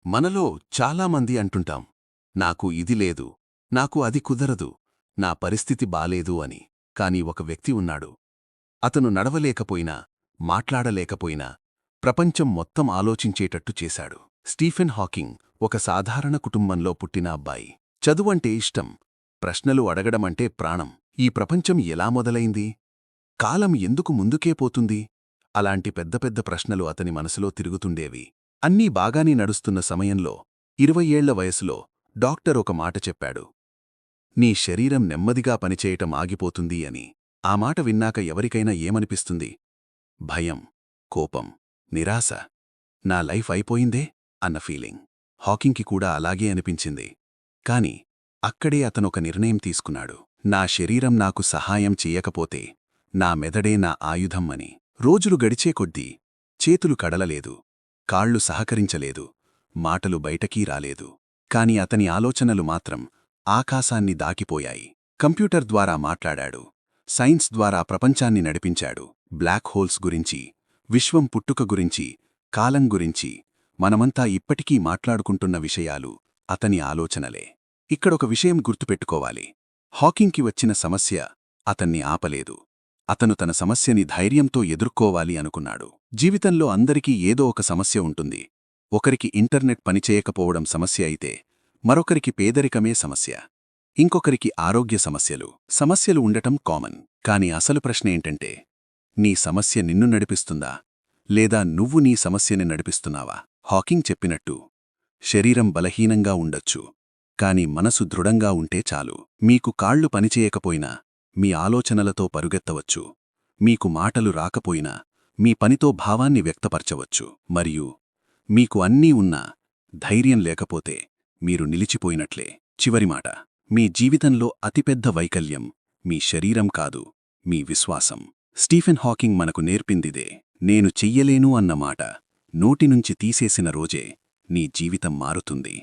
మనలో చాలామంది అంటుంటాం, నాకు ఇది లేదు, నాకు అది కుదరదు, నా పరిస్థితి బాలేదు అని. కాని ఒక వ్యక్తి ఉన్నాడు. అతను నడవలేకపోయినా, మాట్లాడలేకపోయినా, ప్రపంచం మొత్తం ఆలోచించేటట్టు చేశాడు. స్టీఫెన్ హాకింగ్ ఒక సాధారణ కుటుంబంలో పుట్టిన అబ్బాయి. చదువంటే ఇష్టం, ప్రశ్నలు అడగడమంటే ప్రాణం. ఈ ప్రపంచం ఎలా మొదలైంది? కాలం ఎందుకు ముందుకే పోతుంది? అలాంటి పెద్ద పెద్ద ప్రశ్నలు అతని మనసులో తిరుగుతుండేవి. అన్నీ బాగానే నడుస్తున్న సమయంలో 20 ఏళ్ల వయసులో డాక్టర్ ఒక మాట చెప్పాడు. నీ శరీరం నెమ్మదిగా పనిచేయటం ఆగిపోతుంది అని. ఆ మాట విన్నాక ఎవరికైనా ఏమనిపిస్తుంది? భయం, కోపం, నిరాశ. నా లైఫ్ అయిపోయిందే అన్న ఫీలింగ్. హాకింగ్కి కూడా అలాగే అనిపించింది. కాని అక్కడే అతనొక నిర్ణయం తీసుకున్నాడు. నా శరీరం నాకు సహాయం చెయ్యకపోతే నా మెదడే నా ఆయుధం అని. రోజులు గడిచే కొద్దీ చేతులు కడలలేదు, కాళ్ళు సహకరించలేదు, మాటలు బయటకీ రాలేదు. కాని అతని ఆలోచనలు మాత్రం ఆకాశాన్ని దాకిపోయాయి. కంప్యూటర్ ద్వారా మాట్లాడాడు, సైన్స్ ద్వారా ప్రపంచాన్ని నడిపించాడు. బ్లాక్ హోల్స్ గురించి, విశ్వం పుట్టుక గురించి, కాలం గురించి మనమంతా ఇప్పటికీ మాట్లాడుకుంటున్న విషయాలు అతని ఆలోచనలే. ఇక్కడొక విషయం గుర్తుపెట్టుకోవాలి. హాకింగ్కి వచ్చిన సమస్య అతన్ని ఆపలేదు. అతను తన సమస్యని ధైర్యంతో ఎదుర్కోవాలి అనుకున్నాడు. జీవితంలో అందరికీ ఏదో ఒక సమస్య ఉంటుంది. ఒకరికి ఇంటర్నెట్ పనిచేయకపోవడం సమస్య అయితే, మరొకరికి పేదరికమే సమస్య, ఇంకొకరికి ఆరోగ్య సమస్యలు ఉండటం కామన్. కాని అసలు ప్రశ్న ఏంటంటే, నీ సమస్య నిన్ను నడిపిస్తుందా, లేదా నువ్వు నీ సమస్యని నడిపిస్తున్నావా? హాకింగ్ చెప్పినట్టు, శరీరం బలహీనంగా ఉండొచ్చు, కాని మనసు దృఢంగా ఉంటే చాలు. మీకు కాళ్లు పనిచేయకపోయినా మీ ఆలోచనలతో పరుగెత్తవచ్చు, మీకు మాటలు రాకపోయినా మీ పనితో భావాన్ని వ్యక్తపరచవచ్చు. మరియు మీకు అన్నీ ఉన్నా ధైర్యం లేకపోతే మీరు నిలిచిపోయినట్లే. చివరి మాట, మీ జీవితంలో అతిపెద్ద వైకల్యం మీ శరీరం కాదు, మీ విశ్వాసం. స్టీఫెన్ హాకింగ్ మనకు నేర్పిందిదే. నేను చెయ్యలేను అన్న మాట నోటినుంచి తీసేసిన రోజే నీ జీవితం మారుతుంది.